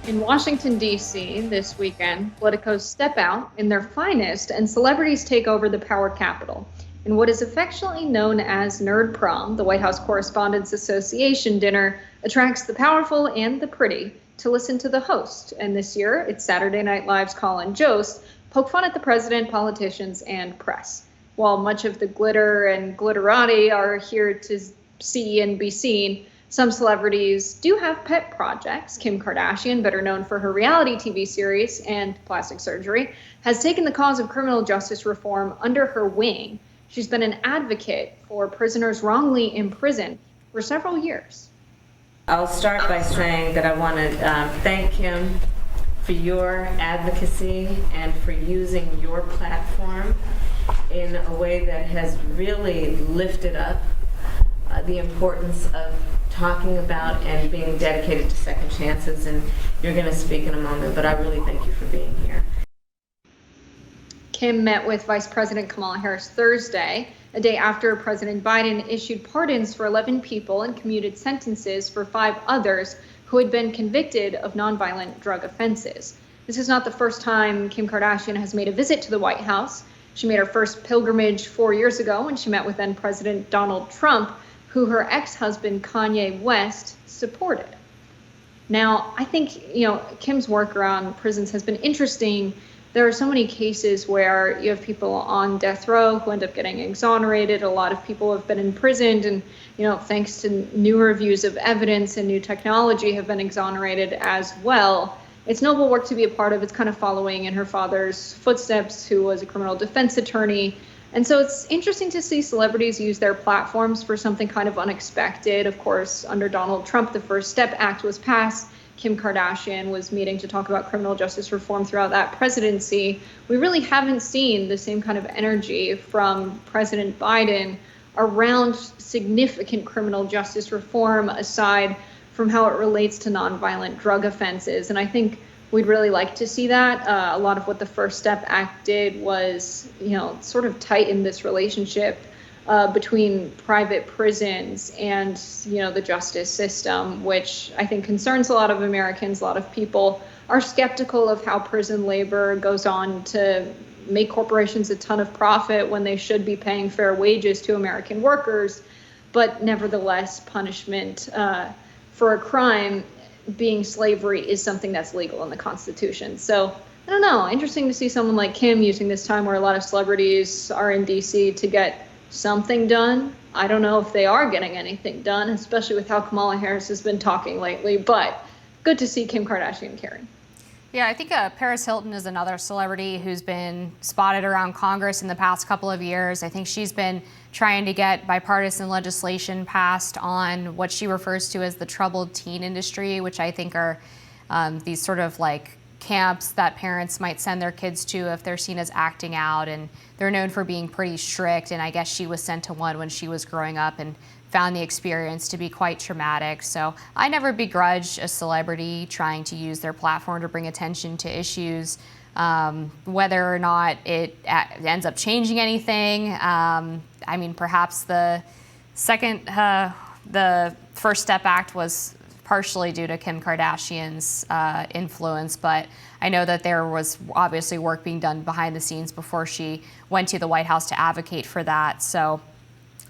In Washington, D.C. this weekend, politicos step out in their finest and celebrities take over the power capital. In what is affectionately known as Nerd Prom, the White House Correspondents Association dinner attracts the powerful and the pretty to listen to the host. And this year, it's Saturday Night Live's Colin Jost poke fun at the president, politicians, and press. While much of the glitter and glitterati are here to see and be seen, some celebrities do have pet projects. Kim Kardashian, better known for her reality TV series and plastic surgery, has taken the cause of criminal justice reform under her wing. She's been an advocate for prisoners wrongly imprisoned for several years. I'll start by saying that I want to thank Kim for your advocacy and for using your platform in a way that has really lifted up the importance of talking about and being dedicated to second chances, and you're going to speak in a moment, but I really thank you for being here. Kim met with Vice President Kamala Harris Thursday, a day after President Biden issued pardons for 11 people and commuted sentences for 5 others who had been convicted of nonviolent drug offenses. This is not the first time Kim Kardashian has made a visit to the White House. She made her first pilgrimage 4 years ago when she met with then President Donald Trump, who her ex-husband Kanye West supported. Now, I think, Kim's work around prisons has been interesting. There are so many cases where you have people on death row who end up getting exonerated. A lot of people have been imprisoned and, thanks to new reviews of evidence and new technology, have been exonerated as well. It's noble work to be a part of. It's kind of following in her father's footsteps, who was a criminal defense attorney. And so it's interesting to see celebrities use their platforms for something kind of unexpected. Of course, under Donald Trump, the First Step Act was passed. Kim Kardashian was meeting to talk about criminal justice reform throughout that presidency. We really haven't seen the same kind of energy from President Biden around significant criminal justice reform, aside from how it relates to nonviolent drug offenses. And I think we'd really like to see that. A lot of what the First Step Act did was, sort of tighten this relationship between private prisons and, the justice system, which I think concerns a lot of Americans. A lot of people are skeptical of how prison labor goes on to make corporations a ton of profit when they should be paying fair wages to American workers. But nevertheless, punishment for a crime being slavery is something that's legal in the Constitution. So I don't know, interesting to see someone like Kim using this time where a lot of celebrities are in DC to get something done. I don't know if they are getting anything done, especially with how Kamala Harris has been talking lately, but good to see Kim Kardashian caring. Yeah, I think Paris Hilton is another celebrity who's been spotted around Congress in the past couple of years. I think she's been trying to get bipartisan legislation passed on what she refers to as the troubled teen industry, which I think are these sort of like camps that parents might send their kids to if they're seen as acting out, and they're known for being pretty strict. And I guess she was sent to one when she was growing up and found the experience to be quite traumatic. So I never begrudge a celebrity trying to use their platform to bring attention to issues. Whether or not it ends up changing anything, perhaps the First Step Act was partially due to Kim Kardashian's influence, but I know that there was obviously work being done behind the scenes before she went to the White House to advocate for that. So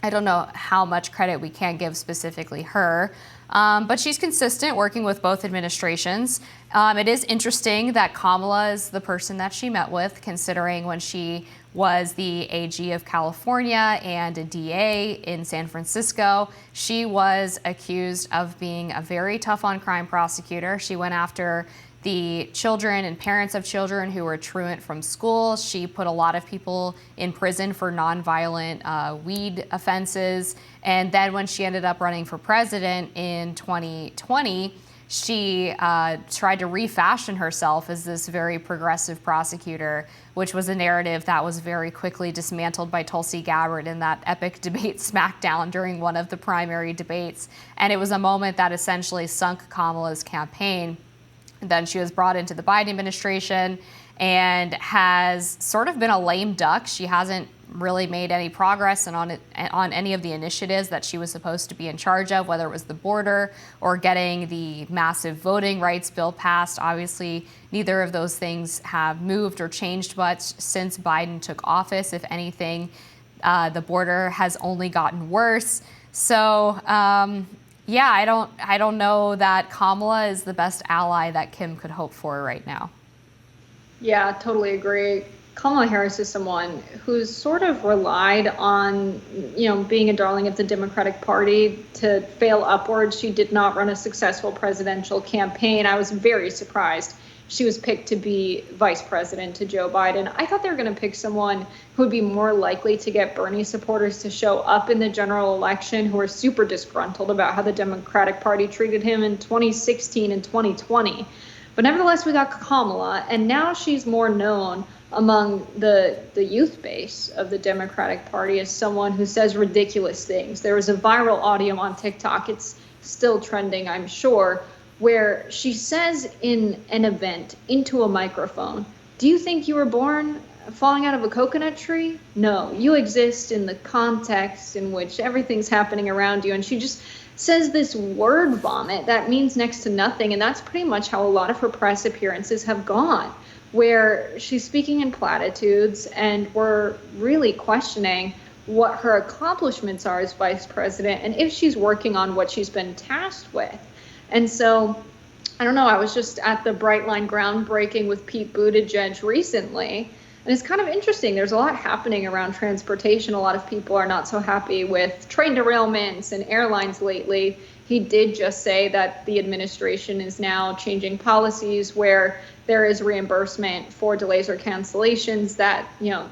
I don't know how much credit we can give specifically her, but she's consistent working with both administrations. It is interesting that Kamala is the person that she met with, considering when she was the AG of California and a DA in San Francisco, she was accused of being a very tough on crime prosecutor. She went after the children and parents of children who were truant from school. She put a lot of people in prison for nonviolent weed offenses. And then when she ended up running for president in 2020, she tried to refashion herself as this very progressive prosecutor, which was a narrative that was very quickly dismantled by Tulsi Gabbard in that epic debate smackdown during one of the primary debates. And it was a moment that essentially sunk Kamala's campaign. Then she was brought into the Biden administration, and has sort of been a lame duck. She hasn't really made any progress on any of the initiatives that she was supposed to be in charge of, whether it was the border or getting the massive voting rights bill passed. Obviously, neither of those things have moved or changed much since Biden took office. If anything, the border has only gotten worse. So, yeah, I don't know that Kamala is the best ally that Kim could hope for right now. Yeah, totally agree. Kamala Harris is someone who's sort of relied on, being a darling of the Democratic Party to fail upwards. She did not run a successful presidential campaign. I was very surprised she was picked to be vice president to Joe Biden. I thought they were going to pick someone who would be more likely to get Bernie supporters to show up in the general election, who are super disgruntled about how the Democratic Party treated him in 2016 and 2020. But nevertheless, we got Kamala, and now she's more known among the youth base of the Democratic Party as someone who says ridiculous things. There was a viral audio on TikTok, it's still trending, I'm sure, where she says in an event into a microphone, "Do you think you were born falling out of a coconut tree? No, you exist in the context in which everything's happening around you." And she just says this word vomit that means next to nothing. And that's pretty much how a lot of her press appearances have gone, where she's speaking in platitudes, and we're really questioning what her accomplishments are as vice president and if she's working on what she's been tasked with. And so, I don't know, I was just at the Brightline groundbreaking with Pete Buttigieg recently, and it's kind of interesting. There's a lot happening around transportation. A lot of people are not so happy with train derailments and airlines lately. He did just say that the administration is now changing policies where there is reimbursement for delays or cancellations that,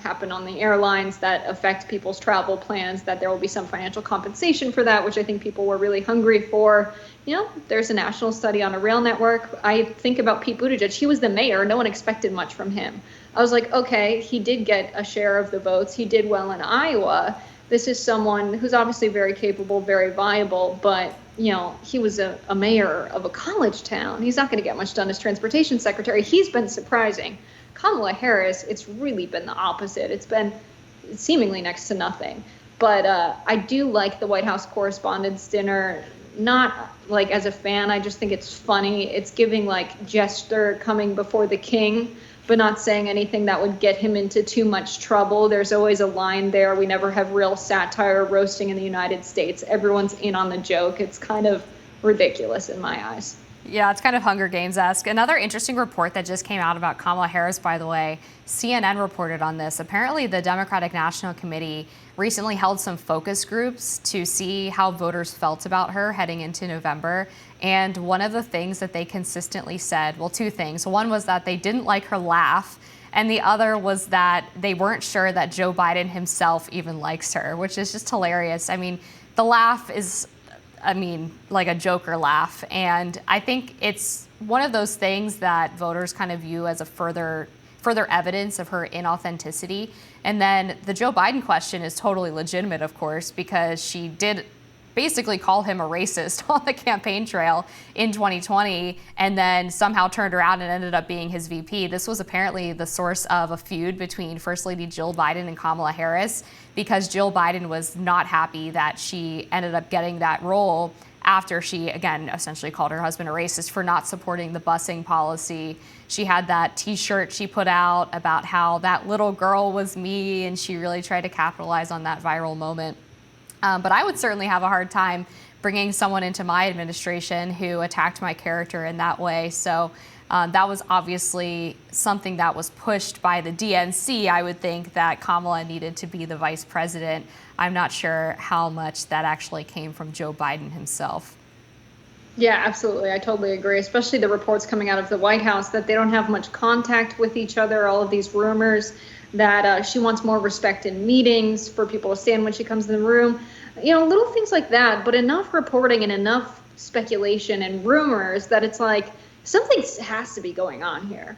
happen on the airlines that affect people's travel plans, that there will be some financial compensation for that, which I think people were really hungry for. There's a national study on a rail network. I think about Pete Buttigieg. He was the mayor. No one expected much from him. I was like, okay, he did get a share of the votes. He did well in Iowa. This is someone who's obviously very capable, very viable, but he was a mayor of a college town. He's not going to get much done as transportation secretary. He's been surprising. Kamala Harris, it's really been the opposite. It's been seemingly next to nothing. But I do like the White House Correspondents' Dinner, not like as a fan. I just think it's funny. It's giving like Jester coming before the king, but not saying anything that would get him into too much trouble. There's always a line there. We never have real satire roasting in the United States. Everyone's in on the joke. It's kind of ridiculous in my eyes. Yeah, it's kind of Hunger Games-esque. Another interesting report that just came out about Kamala Harris, by the way, CNN reported on this. Apparently, the Democratic National Committee recently held some focus groups to see how voters felt about her heading into November. And one of the things that they consistently said, well, two things. One was that they didn't like her laugh, and the other was that they weren't sure that Joe Biden himself even likes her, which is just hilarious. I mean, the laugh is, like a Joker laugh. And I think it's one of those things that voters kind of view as a further evidence of her inauthenticity. And then the Joe Biden question is totally legitimate, of course, because she did basically call him a racist on the campaign trail in 2020 and then somehow turned around and ended up being his VP. This was apparently the source of a feud between First Lady Jill Biden and Kamala Harris, because Jill Biden was not happy that she ended up getting that role after she, again, essentially called her husband a racist for not supporting the busing policy. She had that T-shirt she put out about how that little girl was me, and she really tried to capitalize on that viral moment. But I would certainly have a hard time bringing someone into my administration who attacked my character in that way. So that was obviously something that was pushed by the DNC. I would think that Kamala needed to be the vice president. I'm not sure how much that actually came from Joe Biden himself. Yeah, absolutely. I totally agree, especially the reports coming out of the White House that they don't have much contact with each other, all of these rumors that she wants more respect in meetings for people to stand when she comes in the room. Little things like that, but enough reporting and enough speculation and rumors that it's like something has to be going on here.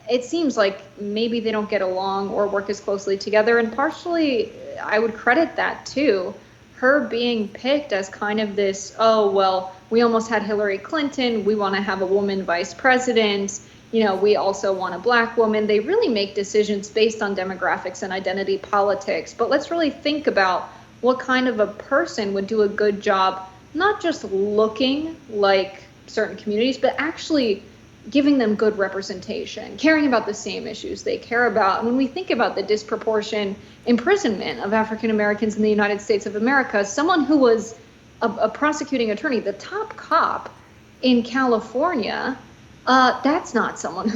It seems like maybe they don't get along or work as closely together, and partially I would credit that too. Her being picked as kind of this, oh, well, we almost had Hillary Clinton, we want to have a woman vice president. we also want a Black woman. They really make decisions based on demographics and identity politics. But let's really think about what kind of a person would do a good job, not just looking like certain communities, but actually giving them good representation, caring about the same issues they care about. And when we think about the disproportionate imprisonment of African Americans in the United States of America, someone who was a prosecuting attorney, the top cop in California, that's not someone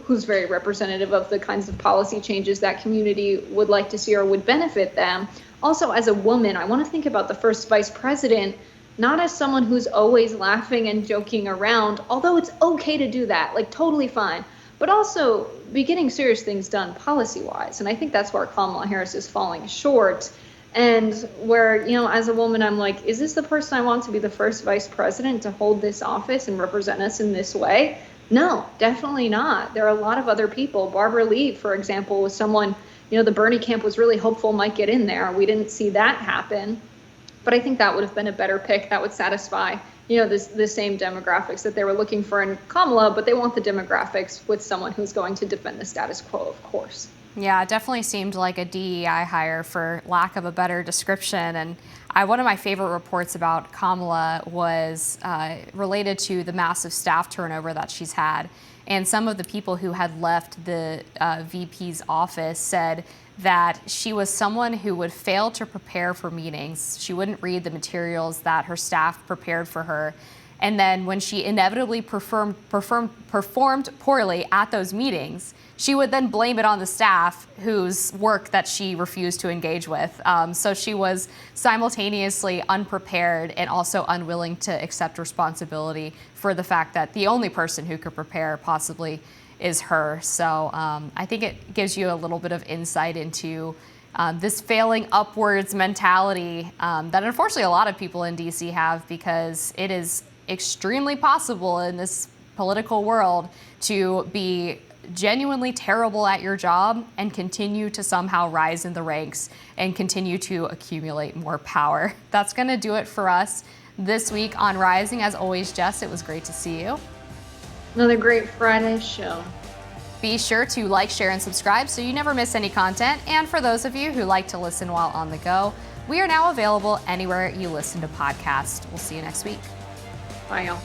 who's very representative of the kinds of policy changes that community would like to see or would benefit them. Also, as a woman, I want to think about the first vice president not as someone who's always laughing and joking around, although it's okay to do that, like totally fine, but also be getting serious things done policy-wise. And I think that's where Kamala Harris is falling short. And where, as a woman, I'm like, is this the person I want to be the first vice president to hold this office and represent us in this way? No, definitely not. There are a lot of other people. Barbara Lee, for example, was someone, the Bernie camp was really hopeful might get in there. We didn't see that happen. But I think that would have been a better pick that would satisfy, the same demographics that they were looking for in Kamala, but they want the demographics with someone who's going to defend the status quo, of course. Yeah, it definitely seemed like a DEI hire, for lack of a better description. And one of my favorite reports about Kamala was related to the massive staff turnover that she's had. And some of the people who had left the VP's office said that she was someone who would fail to prepare for meetings. She wouldn't read the materials that her staff prepared for her. And then when she inevitably performed poorly at those meetings, she would then blame it on the staff whose work that she refused to engage with. So she was simultaneously unprepared and also unwilling to accept responsibility for the fact that the only person who could prepare possibly is her. So I think it gives you a little bit of insight into this failing upwards mentality that unfortunately a lot of people in DC have, because it is extremely possible in this political world to be genuinely terrible at your job and continue to somehow rise in the ranks and continue to accumulate more power. That's going to do it for us this week on Rising. As always, Jess, it was great to see you. Another great Friday show. Be sure to like, share, and subscribe so you never miss any content. And for those of you who like to listen while on the go, we are now available anywhere you listen to podcasts. We'll see you next week. Bye, y'all.